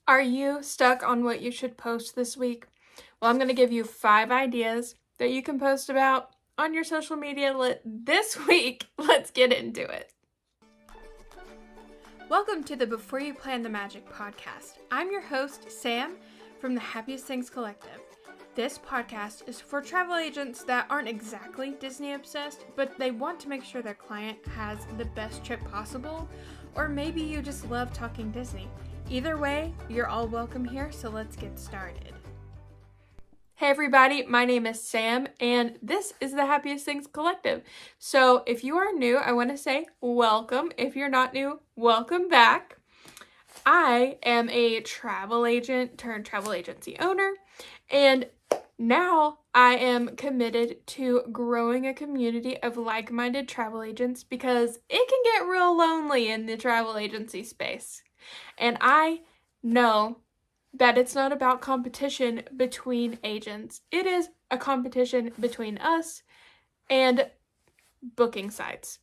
Are you stuck on what you should post this week? Well, I'm going to give you 5 ideas that you can post about on your social media this week. Let's get into it. Welcome to the Before You Plan the Magic podcast. I'm your host, Sam, from the Happiest Things Collective. This podcast is for travel agents that aren't exactly Disney obsessed, but they want to make sure their client has the best trip possible, or maybe you just love talking Disney. Either way, you're all welcome here, so let's get started. Hey everybody, my name is Sam, and this is the Happiest Things Collective. So if you are new, I want to say welcome. If you're not new, welcome back. I am a travel agent turned travel agency owner, and now I am committed to growing a community of like-minded travel agents because it can get real lonely in the travel agency space. And I know that it's not about competition between agents. It is a competition between us and booking sites.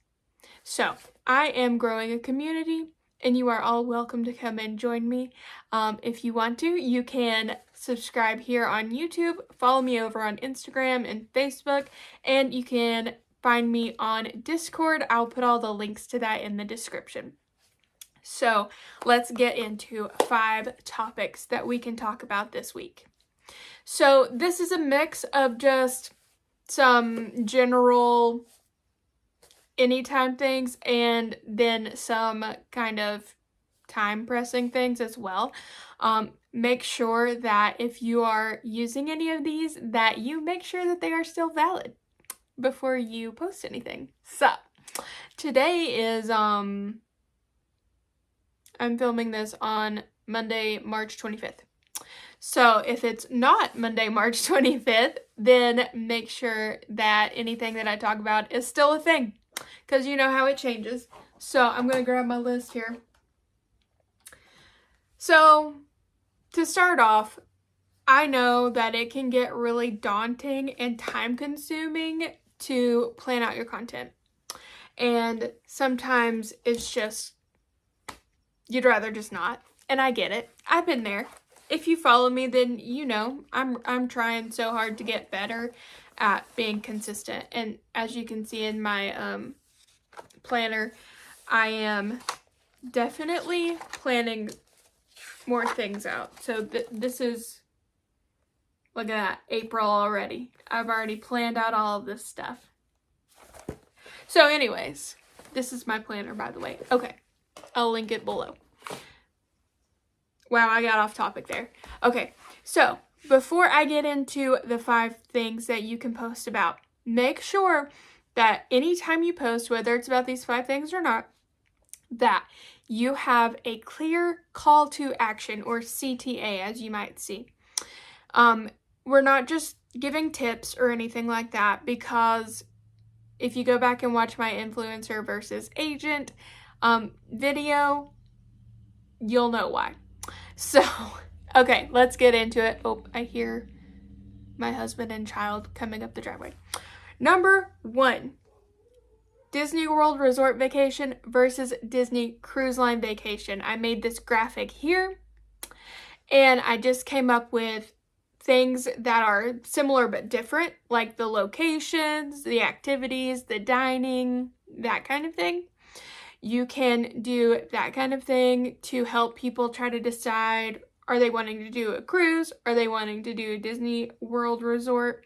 So I am growing a community, and you are all welcome to come and join me. If you want to, you can subscribe here on YouTube, follow me over on Instagram and Facebook, and you can find me on Discord. I'll put all the links to that in the description. So let's get into 5 topics that we can talk about this week. So this is a mix of just some general anytime things and then some kind of time pressing things as well. Make sure that if you are using any of these, that you make sure that they are still valid before you post anything. So today is I'm filming this on Monday, March 25th. So if it's not Monday, March 25th, then make sure that anything that I talk about is still a thing, because you know how it changes. So I'm going to grab my list here. So to start off, I know that it can get really daunting and time consuming to plan out your content. And sometimes it's just you'd rather just not, and I get it. I've been there. If you follow me, then you know I'm trying so hard to get better at being consistent. And as you can see in my planner, I am definitely planning more things out. So this is, look at that, April already. I've already planned out all of this stuff. So anyways, this is my planner, by the way. Okay. I'll link it below. Wow, I got off topic there. Okay, so before I get into the 5 things that you can post about, make sure that anytime you post, whether it's about these 5 things or not, that you have a clear call to action, or CTA as you might see. We're not just giving tips or anything like that, because if you go back and watch my influencer versus agent video, you'll know why. So, okay, let's get into it. Oh, I hear my husband and child coming up the driveway. Number 1, Disney World Resort vacation versus Disney Cruise Line vacation. I made this graphic here, and I just came up with things that are similar but different, like the locations, the activities, the dining, that kind of thing. You can do that kind of thing to help people try to decide, are they wanting to do a cruise? Are they wanting to do a Disney World Resort?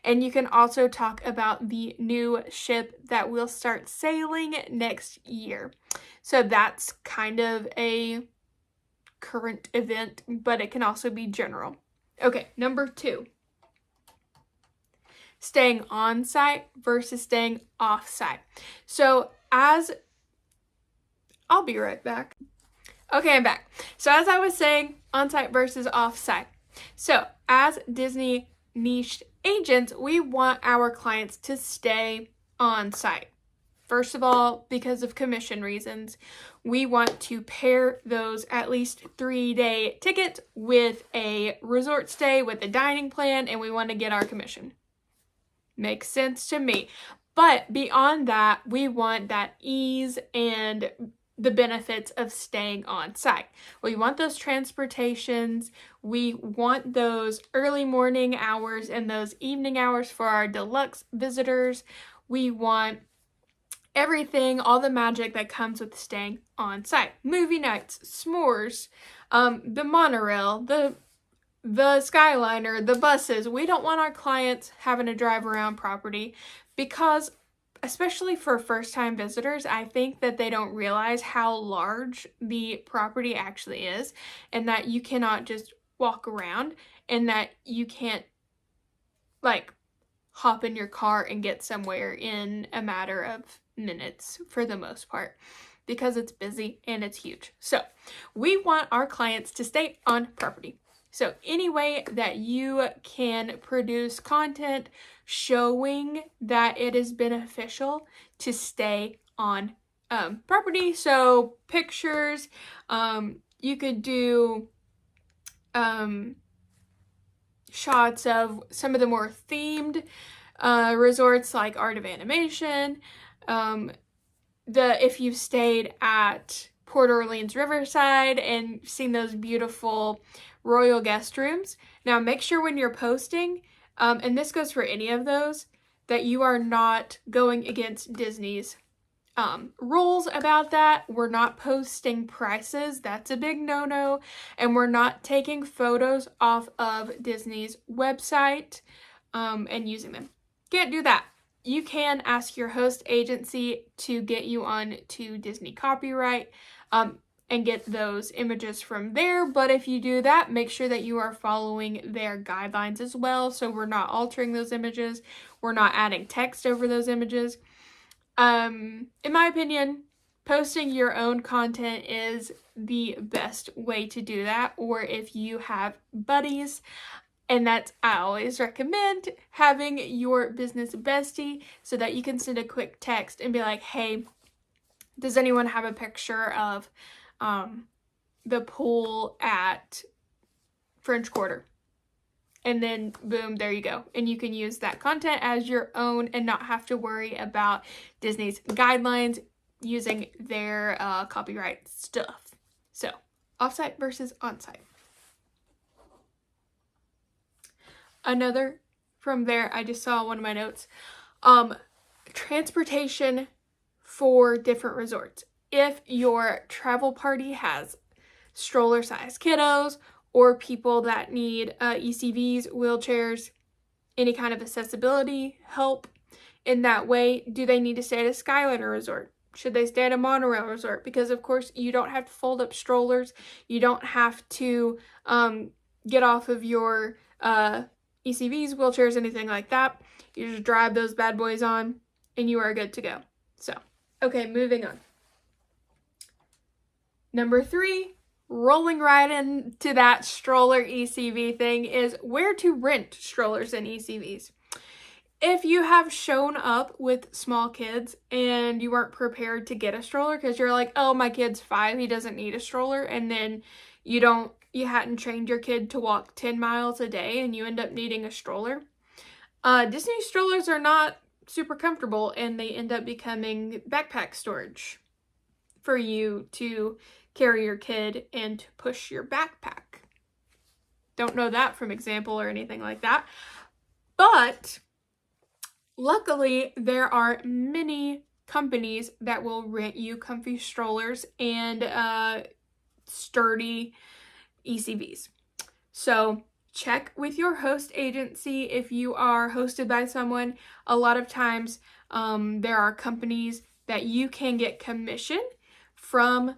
And you can also talk about the new ship that will start sailing next year. So that's kind of a current event, but it can also be general. Okay, number 2. Staying on site versus staying off site. So I'll be right back. Okay, I'm back. So as I was saying, on-site versus off-site. So as Disney niched agents, we want our clients to stay on-site. First of all, because of commission reasons, we want to pair those at least 3-day tickets with a resort stay with a dining plan, and we want to get our commission. Makes sense to me. But beyond that, we want that ease and the benefits of staying on site. We want those transportations, we want those early morning hours and those evening hours for our deluxe visitors. We want everything, all the magic that comes with staying on site. Movie nights, s'mores, the monorail, the Skyliner, the buses. We don't want our clients having to drive around property because, especially for first-time visitors, I think that they don't realize how large the property actually is, and that you cannot just walk around, and that you can't like hop in your car and get somewhere in a matter of minutes for the most part, because it's busy and it's huge. So we want our clients to stay on property. So any way that you can produce content showing that it is beneficial to stay on property. So pictures, you could do shots of some of the more themed resorts like Art of Animation. If you've stayed at Port Orleans Riverside and seen those beautiful royal guest rooms. Now make sure when you're posting, and this goes for any of those, that you are not going against Disney's rules about that. We're not posting prices. That's a big no-no. And we're not taking photos off of Disney's website and using them. Can't do that. You can ask your host agency to get you on to Disney copyright and get those images from there. But if you do that, make sure that you are following their guidelines as well. So we're not altering those images. We're not adding text over those images. In my opinion, posting your own content is the best way to do that. Or if you have buddies, and I always recommend having your business bestie so that you can send a quick text and be like, hey, does anyone have a picture of the pool at French Quarter? And then boom, there you go. And you can use that content as your own and not have to worry about Disney's guidelines using their copyright stuff. So offsite versus onsite. Another from there, I just saw one of my notes, transportation for different resorts. If your travel party has stroller-sized kiddos or people that need ECVs, wheelchairs, any kind of accessibility help in that way, do they need to stay at a Skyliner resort? Should they stay at a monorail resort? Because of course you don't have to fold up strollers. You don't have to get off of your ECVs, wheelchairs, anything like that. You just drive those bad boys on and you are good to go. So, okay, moving on. Number 3, rolling right into that stroller ECV thing, is where to rent strollers and ECVs. If you have shown up with small kids and you weren't prepared to get a stroller because you're like, oh, my kid's 5, he doesn't need a stroller, and then you hadn't trained your kid to walk 10 miles a day and you end up needing a stroller. Disney strollers are not super comfortable and they end up becoming backpack storage for you to carry your kid and to push your backpack. Don't know that from example or anything like that. But luckily, there are many companies that will rent you comfy strollers and sturdy ECVs. So check with your host agency if you are hosted by someone. A lot of times there are companies that you can get commission from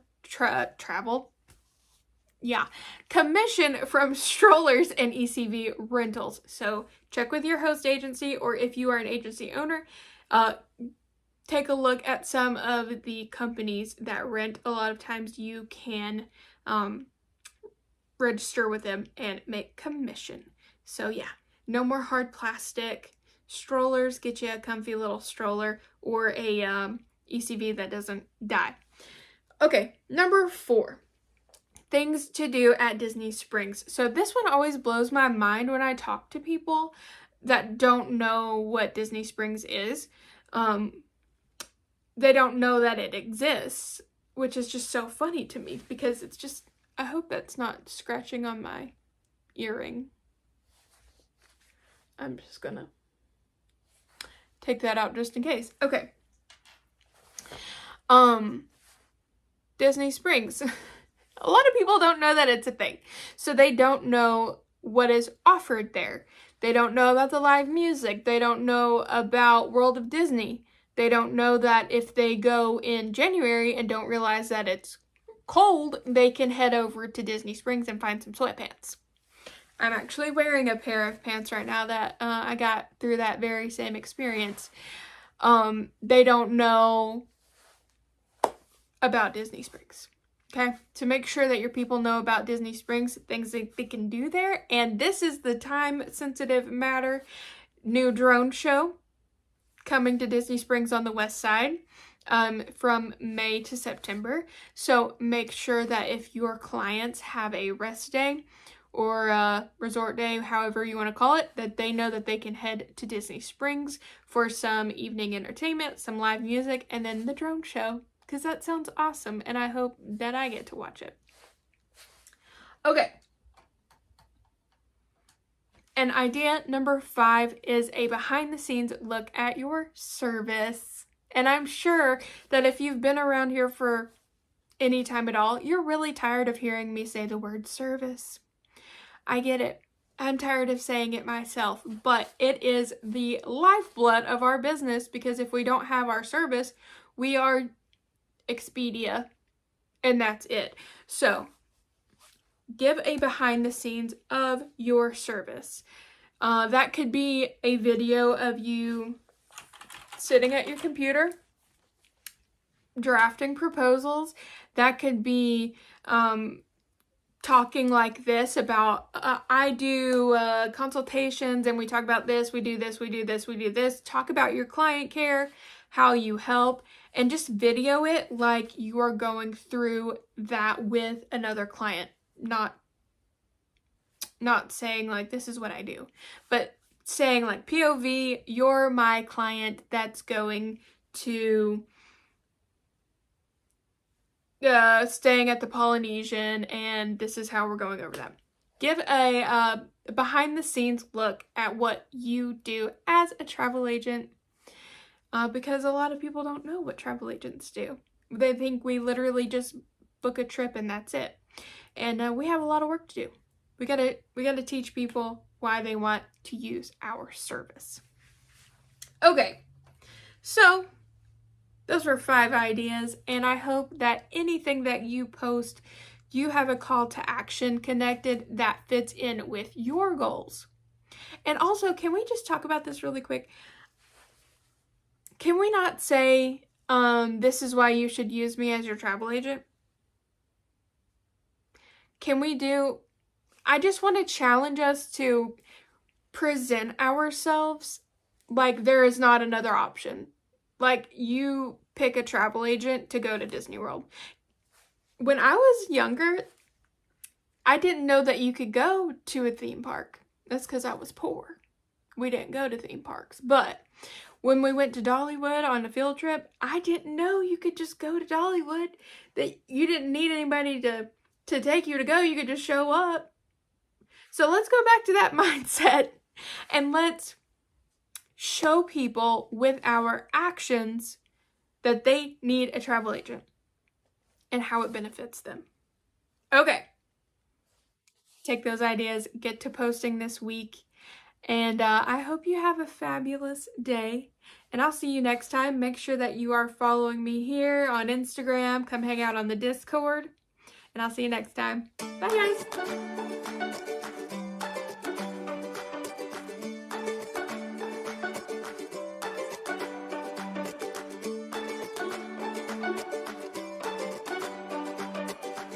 commission from strollers and ECV rentals. So check with your host agency, or if you are an agency owner, take a look at some of the companies that rent. A lot of times you can register with them and make commission. So yeah, no more hard plastic strollers. Get you a comfy little stroller or a ECV that doesn't die. Okay, number 4, things to do at Disney Springs. So this one always blows my mind when I talk to people that don't know what Disney Springs is. They don't know that it exists. which is just so funny to me because it's just, I hope that's not scratching on my earring. I'm just gonna take that out just in case. Okay. Disney Springs. A lot of people don't know that it's a thing. So they don't know what is offered there. They don't know about the live music. They don't know about World of Disney. They don't know that if they go in January and don't realize that it's cold, they can head over to Disney Springs and find some sweatpants. I'm actually wearing a pair of pants right now that I got through that very same experience. They don't know about Disney Springs. Okay, to make sure that your people know about Disney Springs, things that they can do there. And this is the time-sensitive matter. New drone show coming to Disney Springs on the west side from May to September. So make sure that if your clients have a rest day or a resort day, however you want to call it, that they know that they can head to Disney Springs for some evening entertainment, some live music, and then the drone show. Because that sounds awesome, and I hope that I get to watch it. Okay. And idea number 5 is a behind-the-scenes look at your service. And I'm sure that if you've been around here for any time at all, you're really tired of hearing me say the word service. I get it. I'm tired of saying it myself, but it is the lifeblood of our business, because if we don't have our service, we are Expedia, and that's it. So give a behind the scenes of your service. That could be a video of you sitting at your computer drafting proposals. That could be talking like this about I do consultations and we talk about this, we do this, we do this, we do this. Talk about your client care, how you help, and just video it like you are going through that with another client. Not saying like this is what I do, but saying like POV, you're my client that's going to staying at the Polynesian, and this is how we're going over that. Give a behind the scenes look at what you do as a travel agent. Because a lot of people don't know what travel agents do. They think we literally just book a trip and that's it. And we have a lot of work to do. We gotta teach people why they want to use our service. Okay, so those were 5 ideas, and I hope that anything that you post, you have a call to action connected that fits in with your goals. And also, can we just talk about this really quick? Can we not say, this is why you should use me as your travel agent? Can we do, I just want to challenge us to present ourselves like there is not another option. Like you pick a travel agent to go to Disney World. When I was younger, I didn't know that you could go to a theme park. That's because I was poor. We didn't go to theme parks, but when we went to Dollywood on a field trip, I didn't know you could just go to Dollywood, that you didn't need anybody to take you to go. You could just show up. So let's go back to that mindset and let's show people with our actions that they need a travel agent and how it benefits them. Okay. Take those ideas, get to posting this week. And I hope you have a fabulous day. And I'll see you next time. Make sure that you are following me here on Instagram. Come hang out on the Discord. And I'll see you next time. Bye, guys.